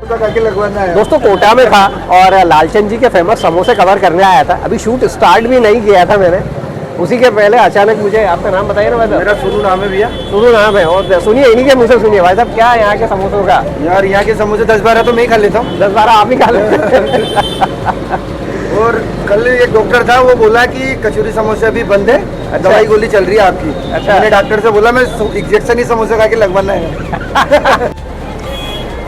दोस्तों कोटा में था और लालचंद जी के फेमस समोसे कवर करने आया था। अभी शूट स्टार्ट भी नहीं किया था मैंने, उसी के पहले अचानक मुझे, आपका नाम बताइए ना भाई साहब। मेरा सुनू नाम है भैया। सुनू नाम है। और सुनिए इन्हीं के मुझसे सुनिए भाई साहब, क्या है यहाँ के समोसों का? यार यहाँ के समोसे 10-12 तो मैं ही खा लेता हूँ। 10-12 आप ही खा लेते और कल एक डॉक्टर था, वो बोला कि कचौरी समोसे अभी बंद है, दवाई गोली चल रही है आपकी। अच्छा। मैंने डॉक्टर से बोला मैं इंजेक्शन ही समोसे खा के लगवाना है।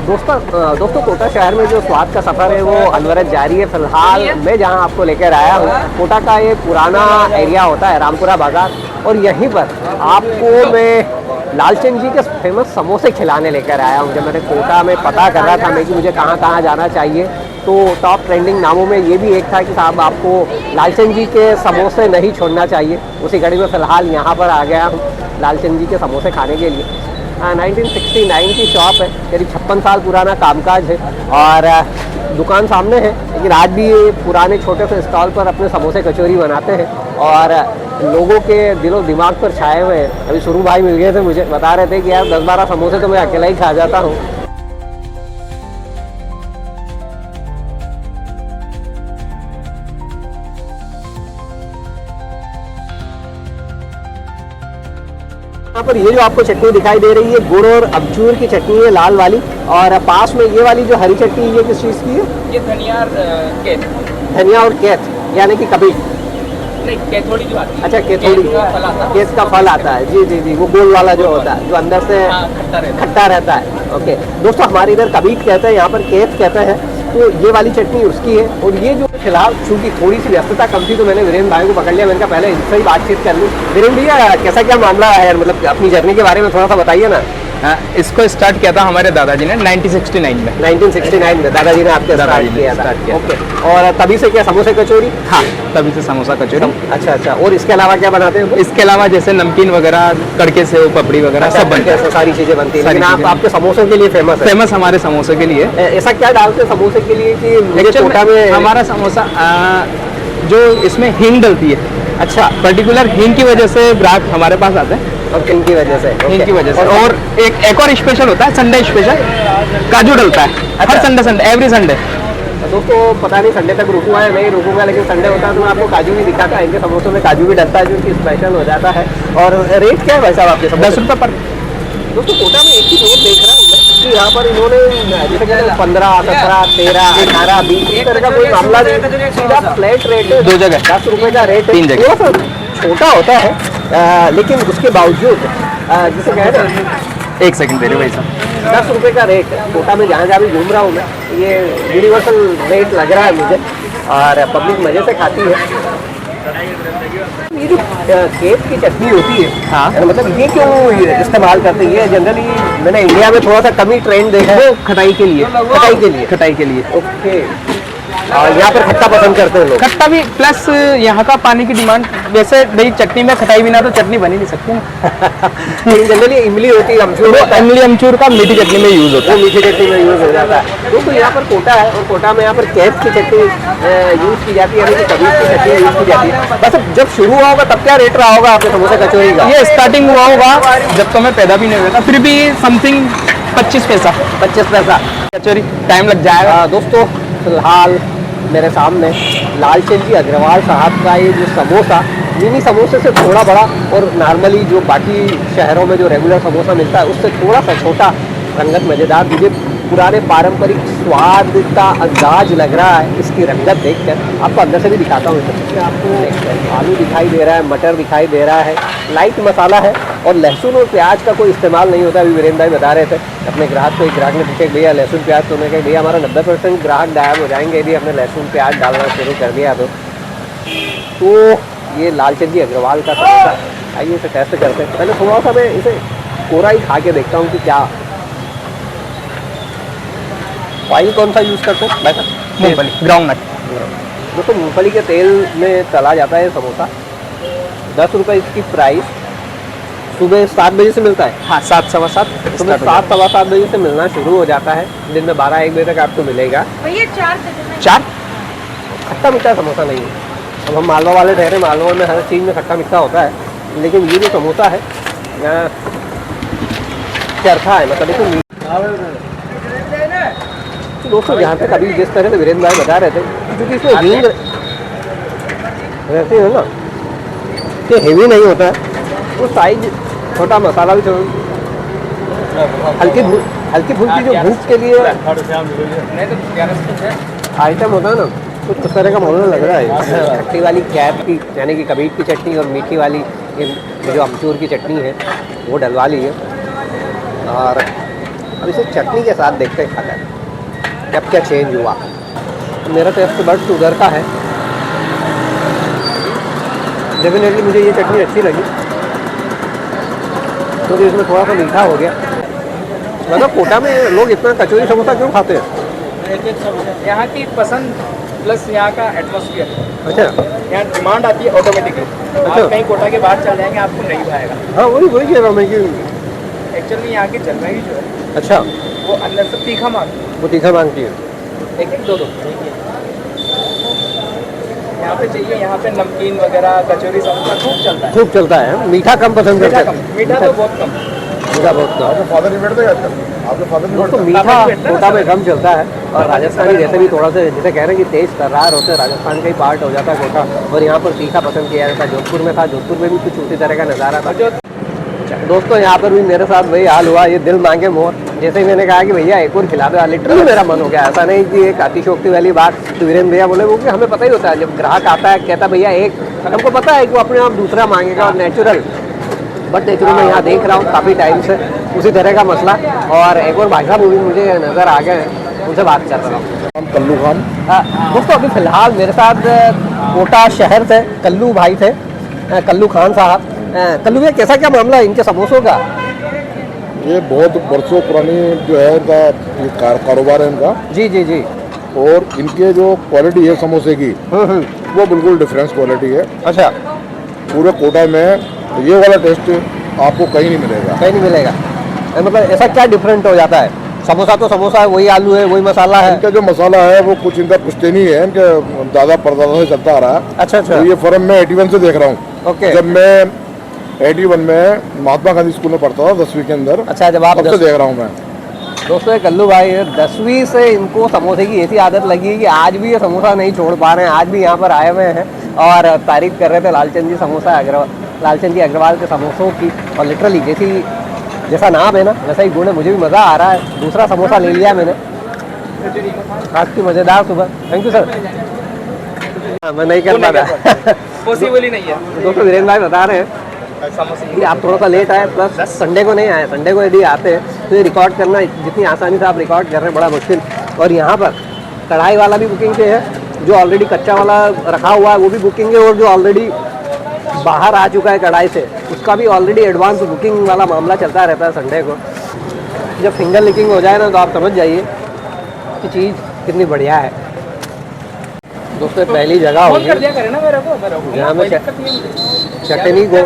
दोस्तों कोटा शहर में जो स्वाद का सफ़र है वो अनवरत जारी है। फिलहाल मैं जहां आपको लेकर आया हूं, कोटा का ये पुराना एरिया होता है रामपुरा बाजार, और यहीं पर आपको मैं लालचंद जी के फेमस समोसे खिलाने लेकर आया हूं। जब मैंने कोटा में पता कर रहा था मैं कि मुझे कहां कहां जाना चाहिए, तो टॉप ट्रेंडिंग नामों में ये भी एक था कि साहब आपको लालचंद जी के समोसे नहीं छोड़ना चाहिए। उसी घड़ी में फ़िलहाल यहाँ पर आ गया हूँ लालचंद जी के समोसे खाने के लिए। 1969 की शॉप है, करीब 56 साल पुराना कामकाज है और दुकान सामने है, लेकिन आज भी ये पुराने छोटे से स्टॉल पर अपने समोसे कचौरी बनाते हैं और लोगों के दिलो दिमाग पर छाए हुए हैं। अभी शुरू भाई मिल गए थे, मुझे बता रहे थे कि यार 10-12 समोसे तो मैं अकेला ही खा जाता हूँ। यहाँ पर ये जो आपको चटनी दिखाई दे रही है गुड़ और अमचूर की चटनी है, लाल वाली, और पास में ये वाली जो हरी चटनी ये किस चीज़ की है? ये धनिया और कैथ। धनिया और कैथ यानी कि कभी नहीं, कैथोड़ी जो आती है। अच्छा कैथोड़ी, कैथ का फल आता है। जी जी जी, वो गोल वाला जो होता है, जो अंदर से खट्टा रहता है। ओके दोस्तों, हमारे इधर कबीत कहते हैं, यहाँ पर कैथ कहते हैं। तो ये वाली चटनी उसकी है। और ये जो फिलहाल चूँकि थोड़ी सी व्यस्तता कम थी तो मैंने वीरेंद्र भाई को पकड़ लिया। मैंने कहा पहले इनसे ही बातचीत कर लूँ। वीरेंद्र भैया कैसा क्या मामला है, मतलब अपनी जर्नी के बारे में थोड़ा सा बताइए ना। हाँ, इसको स्टार्ट किया था हमारे दादाजी ने 1969 में। 1969 में दादाजी ने आपके दादाजी स्टार्ट ने किया था। स्टार्ट किया। ओके, और तभी से क्या समोसे कचौरी? हाँ, तभी से समोसा कचौरी। अच्छा अच्छा, और इसके अलावा क्या बनाते हैं? इसके अलावा जैसे नमकीन वगैरह, कड़के सेव, पपड़ी वगैरह सब बनते हैं। सारी चीजें बनती हैं, लेकिन सारी आप चीजें। आपके समोसों के लिए फेमस है। फेमस हमारे समोसे के लिए। ऐसा क्या डालते हैं समोसे के लिए कि मुझे कोटा में हमारा समोसा जो इसमें हींग डलती है। अच्छा, पर्टिकुलर हींग की वजह से ग्राहक हमारे पास आते हैं। और इनकी वजह से, हींग की वजह से। और एक और स्पेशल होता है संडे स्पेशल, काजू डलता है हर संडे एवरी संडे। दोस्तों पता नहीं संडे तक रुकूंगा या नहीं रुकूंगा, लेकिन संडे होता है तो मैं आपको काजू भी दिखाता है। इनके समोसों में काजू भी डलता है जो कि स्पेशल हो जाता है। और रेट क्या है भाई साहब आपके? 10 रुपये पर। दोस्तों कोटा में एक ही रेट देख रहा हूँ मैं कि यहाँ पर इन्होंने जैसे कहते हैं 15, 17, 13, 18, 20 इस तरह का कोई मामला नहीं, सीधा फ्लैट रेट है। 2 जगह 10 रुपये का रेट है। 3 जगह थोड़ा सा छोटा होता है लेकिन उसके बावजूद जिसे कहते हैं, एक सेकंड दे रहे भाई साहब। 10 रुपये का रेट है। कोटा में जहाँ जहाँ भी घूम रहा हूँ मैं, ये यूनिवर्सल रेट लग रहा है मुझे, और पब्लिक मज़े से खाती है। ये जो केक की चटनी होती है, हाँ, मतलब ये क्यों इस्तेमाल करते हैं? ये जनरली मैंने इंडिया में थोड़ा सा कम ही ट्रेंड देखा है। खटाई के लिए। खटाई के लिए। खटाई के लिए। ओके, और यहाँ पर खट्टा पसंद करते हैं लोग। खट्टा भी, प्लस यहाँ का पानी की डिमांड। वैसे भाई चटनी में खटाई बिना तो चटनी बनी नहीं सकती ना। जनरली इमली होती है, अमचूर होता है। इमली अमचूर का मीठी चटनी में यूज होता वो है। मीठी चटनी में यूज़ हो जाता है। दोस्तों यहाँ पर कोटा है और कोटा में यहाँ पर कैथ की चटनी यूज़ की जाती है, यानी कि कबीर की चटनी यूज़ की जाती है। बस जब शुरू हुआ होगा तब क्या रेट रहा होगा आपके समोसा कचौरी का? ये स्टार्टिंग हुआ होगा जब तो मैं पैदा भी नहीं हुआ था, फिर भी समथिंग 25 पैसा। 25 पैसा कचौरी टाइम लग जाएगा। दोस्तों फिलहाल मेरे सामने लालचंद जी अग्रवाल साहब का ये जो समोसा, मिनी समोसे से थोड़ा बड़ा और नॉर्मली जो बाकी शहरों में जो रेगुलर समोसा मिलता है उससे थोड़ा सा छोटा, रंगत मज़ेदार, मुझे पुराने पारंपरिक स्वाद का अंदाज लग रहा है इसकी रंगत देखकर। आपको अंदर से भी दिखाता हूँ। इसमें आपको आलू दिखाई दे रहा है, मटर दिखाई दे रहा है, लाइट मसाला है और लहसुन और प्याज का कोई इस्तेमाल नहीं होता। अभी वीरेंद्र भाई बता रहे थे अपने ग्राहक को, एक ग्राहक ने पूछा भैया लहसुन प्याज तो उन्होंने कहा भैया हमारा 90% ग्राहक गायब हो जाएंगे यदि हमने लहसुन प्याज डालना शुरू कर दिया तो ये लालचंद जी अग्रवाल का समोसा, आइए इसे टेस्ट करते हैं। पहले थोड़ा सा मैं इसे कोरा ही खा के देखता हूँ कि क्या। ऑयल कौन सा यूज़ करते हैं? मूंगफली, ग्राउंड नट। दोस्तों मूंगफली के तेल में तला जाता है समोसा। 10 रुपये इसकी प्राइस। सुबह 7 बजे से मिलता है। हाँ, 7, सवा 7। सुबह 7, सवा 7 बजे से मिलना शुरू हो जाता है। दिन में 12-1 बजे तक आपको मिलेगा। भैया 4 खट्टा मीठा समोसा नहीं है। अब हम मालवा वाले ठहरे, मालवा में हर चीज़ में खट्टा मीठा होता है, लेकिन ये जो समोसा है चरखा है, मतलब इसमें तो दोस्तों जहाँ तक अभी जिस तरह से वीरेंद्र भाई बता रहे थे, क्योंकि इसमें हींग रहती है ना, ये हेवी नहीं होता है, तो साइज छोटा, मसाला भी छोटा, हल्की फुल्की जो भूख के लिए आइटम होता है ना, कुछ उस तरह का मामला लग रहा है। खट्टी वाली कैप की यानी कि कबीब की चटनी और मीठी वाली ये जो अमचूर की चटनी है वो डलवा ली है, और अब इसे चटनी के साथ देखते हैं खाकर जब क्या चेंज हुआ। मेरा टेस्ट बड्स उधर का है, डेफिनेटली मुझे ये चटनी अच्छी लगी, क्योंकि इसमें थोड़ा सा मीठा हो गया। मतलब कोटा में लोग इतना कचौरी समोसा क्यों खाते हैं? यहाँ की पसंद प्लस यहाँ का एटमॉस्फेयर, अच्छा, यहाँ डिमांड आती है ऑटोमेटिकली। आप कहीं कोटा के बाहर चल जाएंगे आपको नहीं भाएगा। हाँ वही कह रहा हूँ मैं कि एक्चुअली यहाँ की जलवायु जो है अच्छा वो अंदर से तीखा मांगती वो तीखा मांगती है। है, एक एक दो दो यहाँ पे चाहिए। यहाँ पे नमकीन वगैरह कचौरी समोसा खूब चलता है। खूब चलता है, मीठा कम पसंद करते हैं। मीठा तो बहुत कम। मीठा बहुत कम। आपके फादर नहीं बैठते आजकल? आपके फादर नहीं दोस्तों बैठते? मीठा कोटा में कम चलता है, और राजस्थानी जैसे भी थोड़ा सा जैसे कह रहे हैं कि तेज तर्रार होते हैं, राजस्थान का ही पार्ट हो जाता है कोटा, और यहाँ पर तीखा पसंद किया जाता है। जोधपुर में था, जोधपुर में भी कुछ उसी तरह का नज़ारा था। दोस्तों यहाँ पर भी मेरे साथ वही हाल हुआ, ये दिल मांगे मोर। जैसे ही मैंने कहा कि भैया एक और खिला दो, लिटरली मेरा मन हो गया। ऐसा नहीं कि एक अतिशोक्ति वाली बात। तो वीरेंद्र भैया बोले वो कि हमें पता ही होता है, जब ग्राहक आता है कहता है भैया एक, हमको पता है कि वो अपने आप दूसरा मांगेगा, और नेचुरल बट नेचुरल मैं यहाँ देख रहा हूँ काफ़ी टाइम से उसी तरह का मसला। और एक और भाई साहब वो भी मुझे नज़र आ गए हैं, उनसे बात कर रहा हूँ। कल्लू खान। दोस्तों अभी फ़िलहाल मेरे साथ कोटा शहर से कल्लू भाई थे, कल्लू खान साहब। कल्लू भैया कैसा क्या मामला है इनके समोसों का? ये बहुत बरसों पुरानी जो है इनका ये कारोबार है इनका, जी जी जी। और इनके जो क्वालिटी है समोसे की वो बिल्कुल डिफरेंस क्वालिटी है। अच्छा, पूरे कोटा में ये वाला टेस्ट आपको कहीं नहीं मिलेगा। कहीं नहीं मिलेगा। मतलब ऐसा क्या डिफरेंट हो जाता है? समोसा तो समोसा है, वही आलू है, वही मसाला है। इनका जो मसाला है वो कुछ इनका पुश्तैनी है, इनके दादा परदादा से चलता आ रहा है। अच्छा अच्छा, तो ये फर्म मैं 81 से देख रहा हूँ। ओके। जब मैं 81 में महात्मा गांधी स्कूल में पढ़ता था 10वीं के अंदर, अच्छा, जब आप तब से देख रहा हूँ मैं। दोस्तों ये कल्लू भाई 10वीं से इनको समोसे की ऐसी आदत लगी है कि आज भी ये समोसा नहीं छोड़ पा रहे हैं। आज भी यहाँ पर आए हुए हैं और तारीफ कर रहे थे लालचंद जी समोसा अग्रवाल, लालचंद जी अग्रवाल के समोसों की। और लिटरली जैसा नाम है ना वैसा ही गुण है। मुझे भी मज़ा आ रहा है। दूसरा समोसा ले लिया मैंने, आपकी मज़ेदार सुबह। Thank you sir. मैं नहीं कर पा रहा, पॉसिबल ही नहीं है। दोस्तों वीरेंद्र भाई बता रहे हैं कि आप थोड़ा सा लेट आए, प्लस संडे को नहीं आए। संडे को यदि आते हैं तो ये रिकॉर्ड करना जितनी आसानी से आप रिकॉर्ड कर रहे हैं बड़ा मुश्किल। और यहाँ पर कढ़ाई वाला भी बुकिंग पे है, जो ऑलरेडी कच्चा वाला रखा हुआ है वो भी बुकिंग है, और जो ऑलरेडी बाहर आ चुका है कढ़ाई से उसका भी ऑलरेडी एडवांस बुकिंग वाला मामला चलता रहता है संडे को। जब फिंगर लिकिंग हो जाए ना तो आप समझ जाइए कि चीज़ कितनी बढ़िया है। दोस्तों पहली जगह होगी जहाँ मैं चटनी को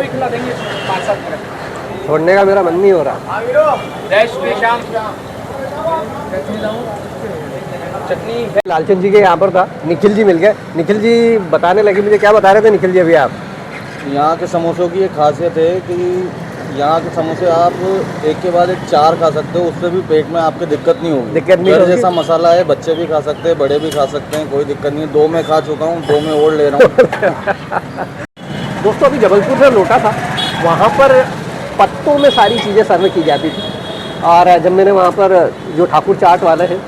छोड़ने का मेरा मन नहीं हो रहा। चटनी लालचंद जी के यहाँ पर था, निखिल जी मिल गए। निखिल जी बताने लगे मुझे, क्या बता रहे थे निखिल जी अभी आप? यहाँ के समोसों की एक खासियत है कि यहाँ के समोसे आप एक के बाद एक 4 खा सकते हो, उससे भी पेट में आपके दिक्कत नहीं होगी। दिक्कत नहीं घर होगी। जैसा मसाला है, बच्चे भी खा सकते हैं, बड़े भी खा सकते हैं, कोई दिक्कत नहीं है। 2 में खा चुका हूँ, 2 में और ले रहा हूँ। दोस्तों अभी जबलपुर से लौटा था, वहाँ पर पत्तों में सारी चीज़ें सर्व की जाती थी। और जब मैंने वहाँ पर जो ठाकुर चाट वाले हैं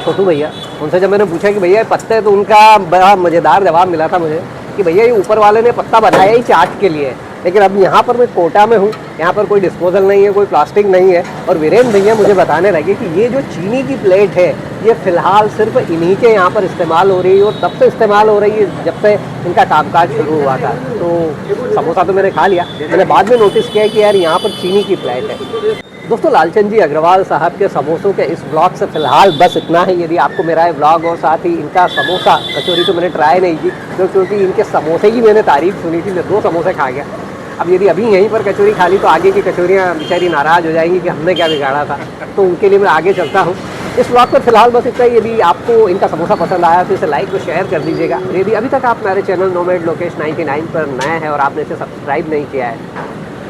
छोटू भैया, उनसे जब मैंने पूछा कि भैया ये पत्ते, तो उनका बड़ा मज़ेदार जवाब मिला था मुझे कि भैया ये ऊपर वाले ने पत्ता बनाया ही चाट के लिए। लेकिन अब यहाँ पर मैं कोटा में हूँ, यहाँ पर कोई डिस्पोजल नहीं है, कोई प्लास्टिक नहीं है। और वीरेंद्र भैया मुझे बताने लगे कि ये जो चीनी की प्लेट है ये फ़िलहाल सिर्फ इन्हीं के यहाँ पर इस्तेमाल हो रही है, और तब से इस्तेमाल हो रही है जब से इनका कामकाज शुरू हुआ था। तो समोसा तो मैंने खा लिया, मैंने बाद में नोटिस किया कि यार यहाँ पर चीनी की प्लेट है। दोस्तों लालचंद जी अग्रवाल साहब के समोसों के इस ब्लॉग से फ़िलहाल बस इतना ही। यदि आपको मेरा ये ब्लॉग और साथ ही इनका समोसा कचौरी तो मैंने ट्राई नहीं की, क्योंकि इनके समोसे की मैंने तारीफ़ सुनी थी, मैं 2 समोसे खा गया। अब यदि अभी यहीं पर कचौरी खा ली तो आगे की कचौरियाँ बेचारी नाराज़ हो जाएंगी कि हमने क्या बिगाड़ा था। तो उनके लिए मैं आगे चलता हूँ। इस ब्लॉग पर फिलहाल बस इतना ही। यदि आपको इनका समोसा पसंद आया तो इसे लाइक और शेयर कर दीजिएगा। यदि अभी तक आप मेरे चैनल नोमैड लोकेश 99 पर नए हैं और आपने इसे सब्सक्राइब नहीं किया है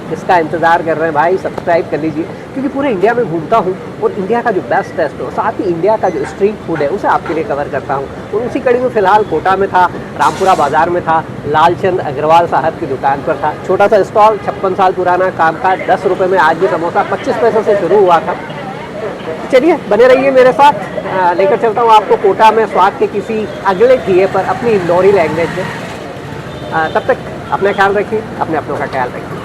किसका इंतज़ार कर रहे हैं भाई, सब्सक्राइब कर लीजिए, क्योंकि पूरे इंडिया में घूमता हूँ और इंडिया का जो बेस्ट टेस्ट हो, साथ ही इंडिया का जो स्ट्रीट फूड है उसे आपके लिए कवर करता हूँ। और उसी कड़ी में फ़िलहाल कोटा में था, रामपुरा बाज़ार में था, लालचंद अग्रवाल साहब की दुकान पर था। छोटा सा स्टॉल, 56 साल पुराना कामकाज, 10 रुपये में आज भी समोसा 25 पैसे से शुरू हुआ था। चलिए बने रहिए मेरे साथ, लेकर चलता हूँ आपको कोटा में स्वाद के किसी अगले ठिए पर अपनी इंदौरी लैंग्वेज में। तब तक अपना ख्याल रखिए, अपने अपनों का ख्याल रखिए।